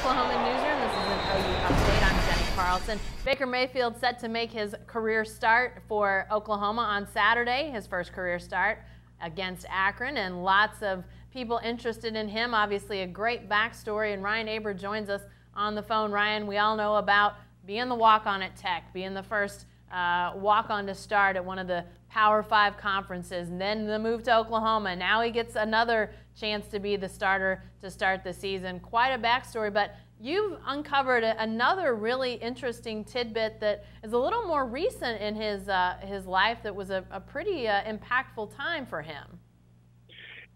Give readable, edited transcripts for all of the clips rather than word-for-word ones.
Oklahoma Newsroom. This is an OU update. I'm Jenny Carlson. Baker Mayfield set to make his career start for Oklahoma on Saturday, his first career start against Akron, and lots of people interested in him. Obviously a great backstory, and Ryan Aber joins us on the phone. Ryan, we all know about being the walk-on at Tech, being the first walk-on to start at one of the Power 5 conferences, and then the move to Oklahoma. Now he gets another chance to be the starter to start the season. Quite a backstory, but you've uncovered another really interesting tidbit that is a little more recent in his life that was a pretty impactful time for him.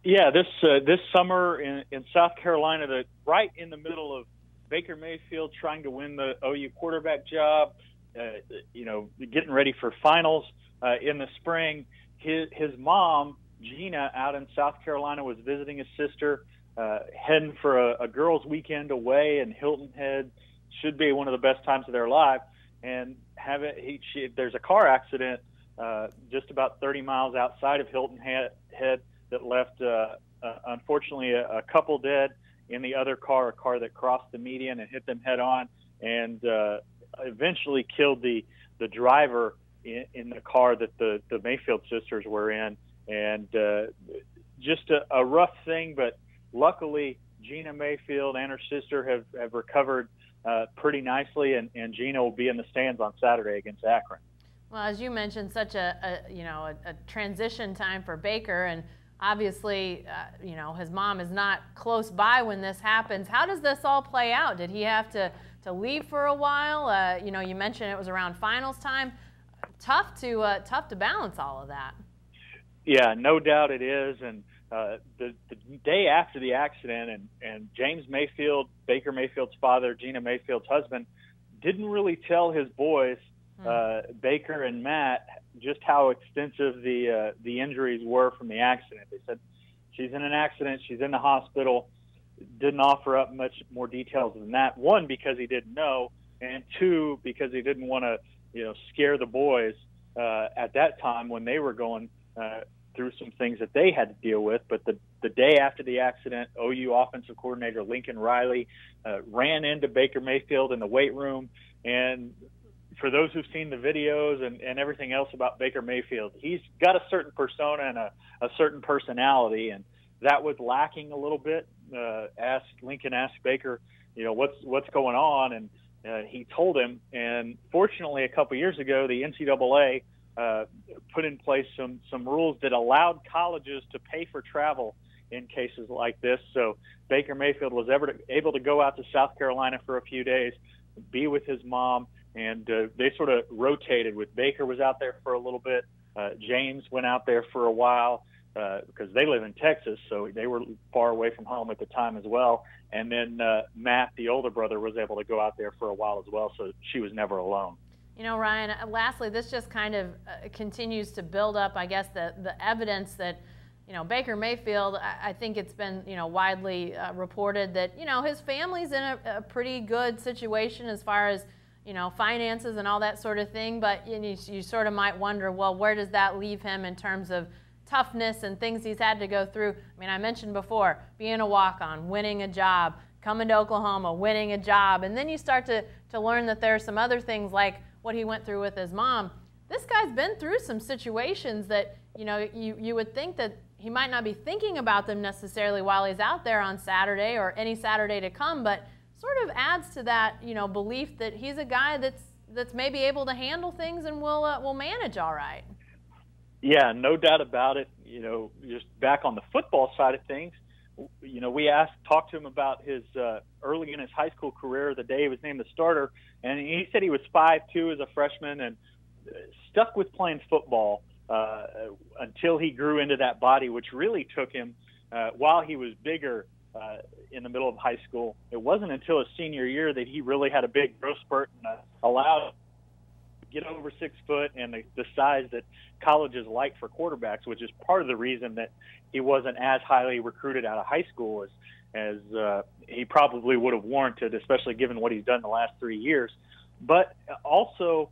Yeah, this summer in South Carolina, right in the middle of Baker Mayfield trying to win the OU quarterback job, getting ready for finals in the spring. His mom, Gina, out in South Carolina, was visiting his sister, heading for a girls' weekend away in Hilton Head. Should be one of the best times of their life. And there's a car accident just about 30 miles outside of Hilton Head that left, unfortunately, a couple dead in the other car, a car that crossed the median and hit them head on, and eventually killed the driver in the car that the Mayfield sisters were in. And just a rough thing, but luckily Gina Mayfield and her sister have recovered pretty nicely, and Gina will be in the stands on Saturday against Akron. Well, as you mentioned, such a transition time for Baker, and obviously, his mom is not close by when this happens. How does this all play out? Did he have to leave for a while? You mentioned it was around finals time. Tough to balance all of that. Yeah, no doubt it is. And the day after the accident, and James Mayfield, Baker Mayfield's father, Gina Mayfield's husband, didn't really tell his boys, Baker and Matt, just how extensive the injuries were from the accident. They said, she's in an accident, she's in the hospital. Didn't offer up much more details than that. One, because he didn't know, and two, because he didn't want to scare the boys at that time when they were going through some things that they had to deal with. But the day after the accident, OU offensive coordinator Lincoln Riley ran into Baker Mayfield in the weight room. And for those who've seen the videos and everything else about Baker Mayfield, he's got a certain persona and a certain personality, and that was lacking a little bit. Lincoln asked Baker, what's going on, and he told him. And fortunately, a couple years ago, the NCAA put in place some rules that allowed colleges to pay for travel in cases like this. So Baker Mayfield was able to go out to South Carolina for a few days, be with his mom, and they sort of rotated. With Baker was out there for a little bit. James went out there for a while because they live in Texas, so they were far away from home at the time as well. And then Matt, the older brother, was able to go out there for a while as well, so she was never alone. Ryan, lastly, this just kind of continues to build up, I guess, the evidence that, Baker Mayfield, I think it's been, widely reported that, his family's in a pretty good situation as far as, finances and all that sort of thing. But you sort of might wonder, well, where does that leave him in terms of toughness and things he's had to go through? I mean, I mentioned before, being a walk-on, winning a job, coming to Oklahoma, winning a job, and then you start to learn that there are some other things like what he went through with his mom. This guy's been through some situations that, you would think that he might not be thinking about them necessarily while he's out there on Saturday or any Saturday to come, but sort of adds to that, belief that he's a guy that's maybe able to handle things and will manage all right. Yeah, no doubt about it. Just back on the football side of things, we talked to him about his early in his high school career, the day he was named the starter, and he said he was 5'2" as a freshman and stuck with playing football until he grew into that body, which really took him while he was bigger in the middle of high school. It wasn't until his senior year that he really had a big growth spurt and allowed to get over 6 foot and the size that colleges like for quarterbacks, which is part of the reason that he wasn't as highly recruited out of high school as he probably would have warranted, especially given what he's done the last 3 years. But also,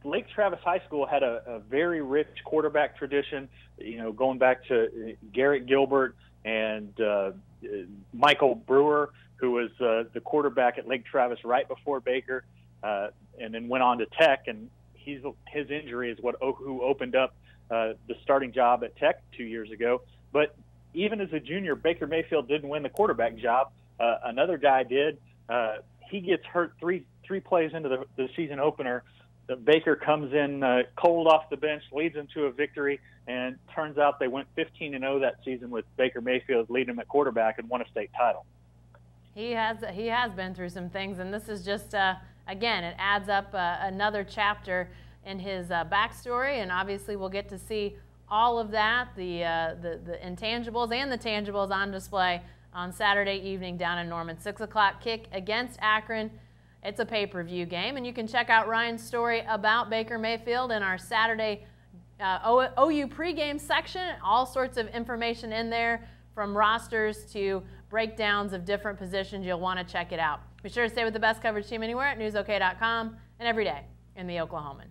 Lake Travis High School had a very rich quarterback tradition, going back to Garrett Gilbert and Michael Brewer, who was the quarterback at Lake Travis right before Baker, and then went on to Tech, and his injury is who opened up the starting job at Tech 2 years ago. But even as a junior, Baker Mayfield didn't win the quarterback job. Another guy did. He gets hurt three plays into the season opener. Baker comes in cold off the bench, leads them to a victory, and turns out they went 15-0 that season with Baker Mayfield leading them at quarterback and won a state title. He has been through some things, and this is just again, it adds up another chapter in his backstory, and obviously we'll get to see all of that, the intangibles and the tangibles on display on Saturday evening down in Norman. 6 o'clock kick against Akron. It's a pay-per-view game, and you can check out Ryan's story about Baker Mayfield in our Saturday OU pregame section. All sorts of information in there, from rosters to breakdowns of different positions. You'll want to check it out. Be sure to stay with the best coverage team anywhere at newsok.com and every day in the Oklahoman.